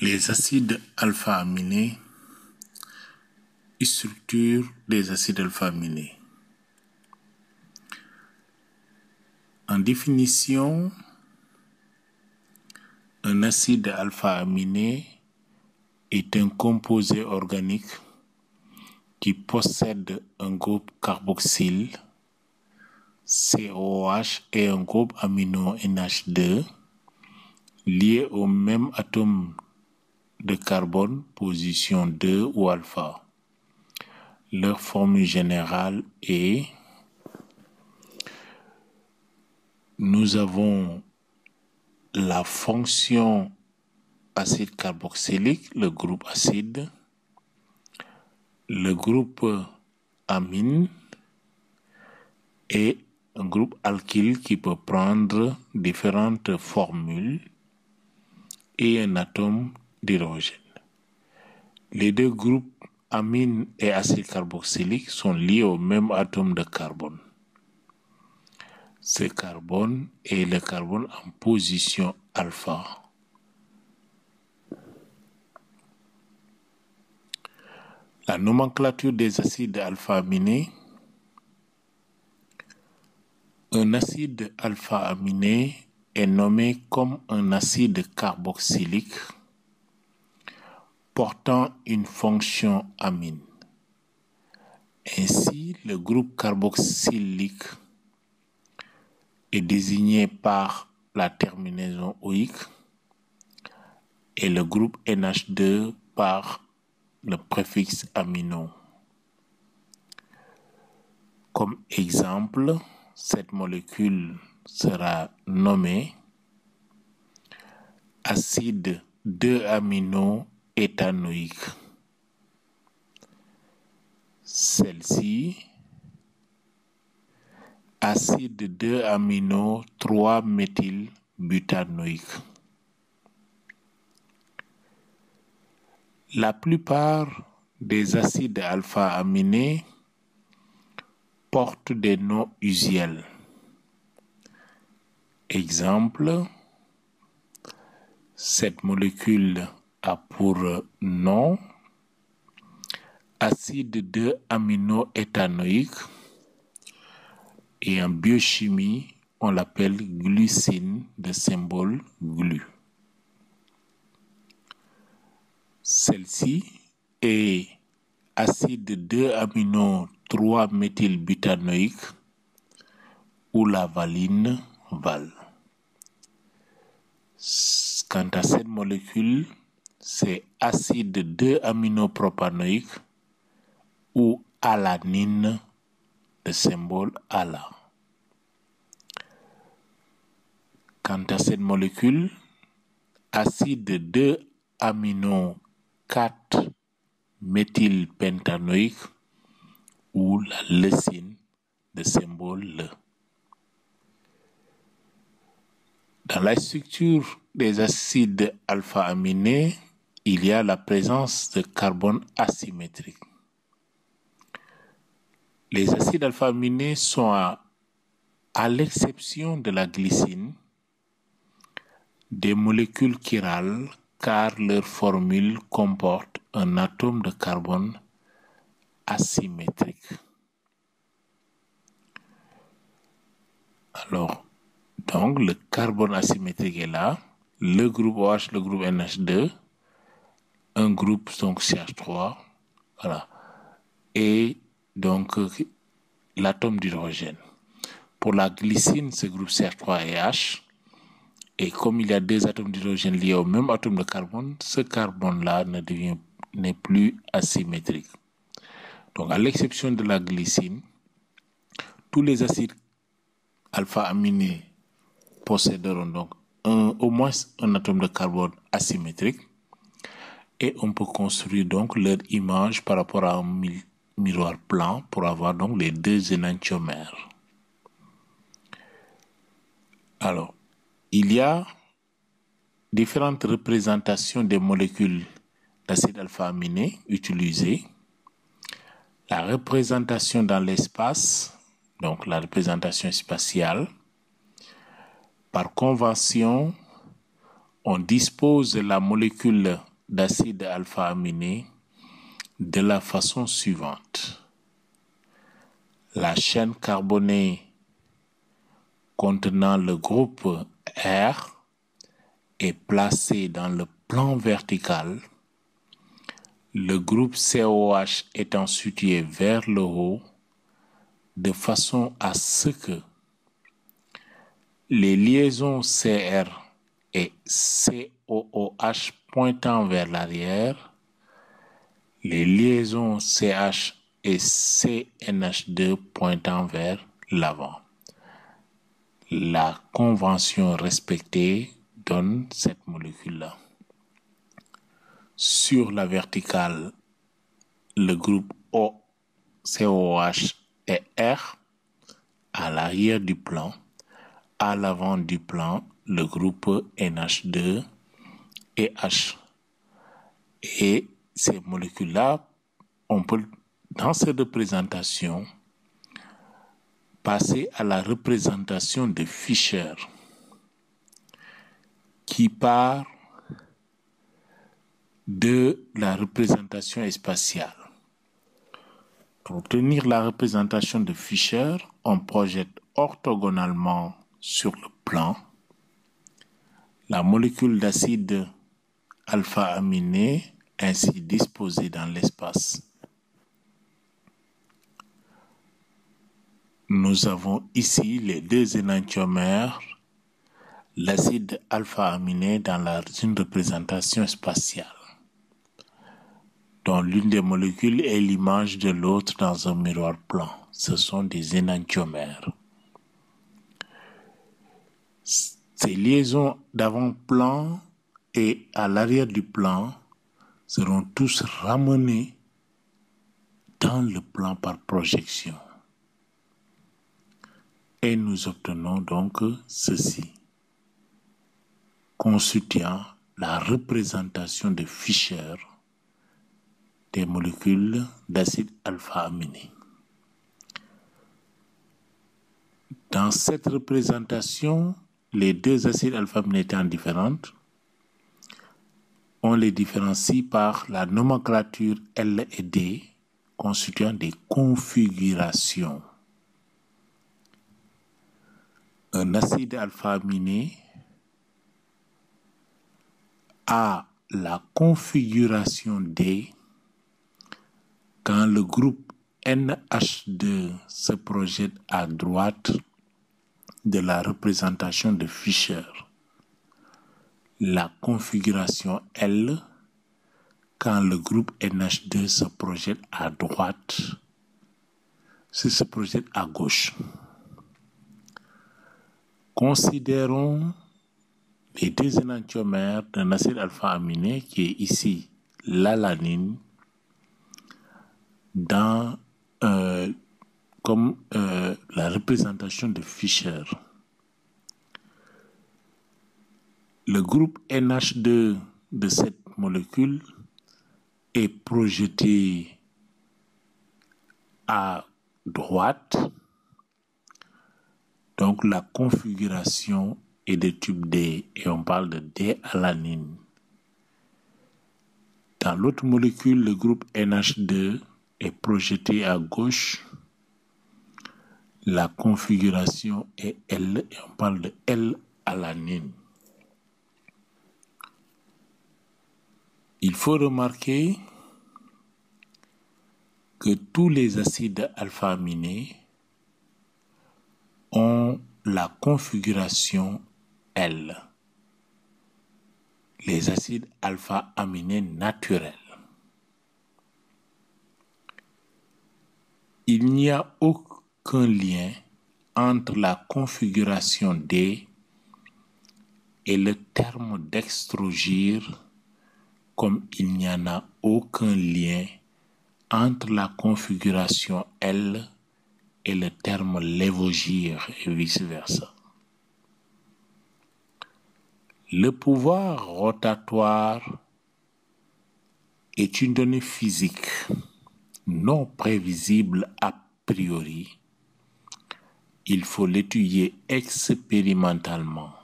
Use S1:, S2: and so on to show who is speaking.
S1: Les acides alpha-aminés, structure des acides alpha-aminés. En définition, un acide alpha-aminé est un composé organique qui possède un groupe carboxyle COOH et un groupe amino NH2 liés au même atome de carbone, position 2 ou alpha. Leur formule générale est: nous avons la fonction acide carboxylique, le groupe acide, le groupe amine et un groupe alkyle qui peut prendre différentes formules et un atome d'hydrogène. Les deux groupes amine et acide carboxylique sont liés au même atome de carbone. Ce carbone est le carbone en position alpha. La nomenclature des acides alpha-aminés. Un acide alpha-aminé est nommé comme un acide carboxylique portant une fonction amine. Ainsi, le groupe carboxylique est désigné par la terminaison oïque et le groupe NH2 par le préfixe amino. Comme exemple, cette molécule sera nommée acide 2-amino-éthanoïque. Celle-ci, acide 2-amino-3-méthylbutanoïque. La plupart des acides alpha-aminés portent des noms usuels. Exemple, cette molécule a pour nom acide 2-amino-éthanoïque et en biochimie, on l'appelle glucine de symbole glu. Celle-ci est acide 2-amino-3-méthylbutanoïque ou la valine Val. Quant à cette molécule, c'est acide 2-aminopropanoïque ou alanine de symbole ALA. Quant à cette molécule, acide 2-amino-4-méthylpentanoïque ou la leucine de symbole Le. Dans la structure des acides alpha-aminés, il y a la présence de carbone asymétrique. Les acides alpha-aminés sont, à l'exception de la glycine, des molécules chirales car leur formule comporte un atome de carbone asymétrique. Alors, donc, le carbone asymétrique est là, le groupe OH, le groupe NH2, un groupe donc CH3, voilà, et donc l'atome d'hydrogène. Pour la glycine, ce groupe CH3 est H, et comme il y a deux atomes d'hydrogène liés au même atome de carbone, ce carbone-là n'est plus asymétrique. Donc, à l'exception de la glycine, tous les acides alpha-aminés posséderont donc au moins un atome de carbone asymétrique et on peut construire donc leur image par rapport à un miroir plan pour avoir donc les deux énantiomères. Alors, il y a différentes représentations des molécules d'acide alpha-aminé utilisées. La représentation dans l'espace, donc la représentation spatiale. Par convention, on dispose de la molécule d'acide alpha-aminé de la façon suivante. La chaîne carbonée contenant le groupe R est placée dans le plan vertical, le groupe COH étant situé vers le haut, de façon à ce que les liaisons CR et COOH pointant vers l'arrière, les liaisons CH et CNH2 pointant vers l'avant. La convention respectée donne cette molécule-là. Sur la verticale, le groupe O, COH et R. À l'arrière du plan, à l'avant du plan, le groupe NH2 et H. Et ces molécules-là, on peut, dans cette représentation, passer à la représentation de Fischer, qui part de la représentation spatiale. Pour obtenir la représentation de Fischer, on projette orthogonalement sur le plan la molécule d'acide alpha-aminé ainsi disposée dans l'espace. Nous avons ici les deux énantiomères, l'acide alpha-aminé dans une représentation spatiale, dont l'une des molécules est l'image de l'autre dans un miroir plan. Ce sont des énantiomères. Ces liaisons d'avant-plan et à l'arrière du plan seront tous ramenés dans le plan par projection. Et nous obtenons donc ceci, constituant la représentation de Fischer des molécules d'acide alpha-aminé. Dans cette représentation, les deux acides alpha-aminés étant différentes, on les différencie par la nomenclature L et D, constituant des configurations. Un acide alpha-aminé a la configuration D quand le groupe NH2 se projette à droite de la représentation de Fischer. La configuration L quand le groupe NH2 se projette à droite, se projette à gauche. Considérons les deux énantiomères d'un acide alpha-aminé qui est ici l'alanine comme la représentation de Fischer. Le groupe NH2 de cette molécule est projeté à droite. Donc la configuration est de type D et on parle de D-alanine. Dans l'autre molécule, le groupe NH2 est projeté à gauche. La configuration est L et on parle de L-alanine. Il faut remarquer que tous les acides alpha-aminés ont la configuration L, les acides alpha-aminés naturels. Il n'y a aucun lien entre la configuration D et le terme dextrogir, comme il n'y en a aucun lien entre la configuration L et le terme lévogir et vice-versa. Le pouvoir rotatoire est une donnée physique non prévisible a priori. Il faut l'étudier expérimentalement.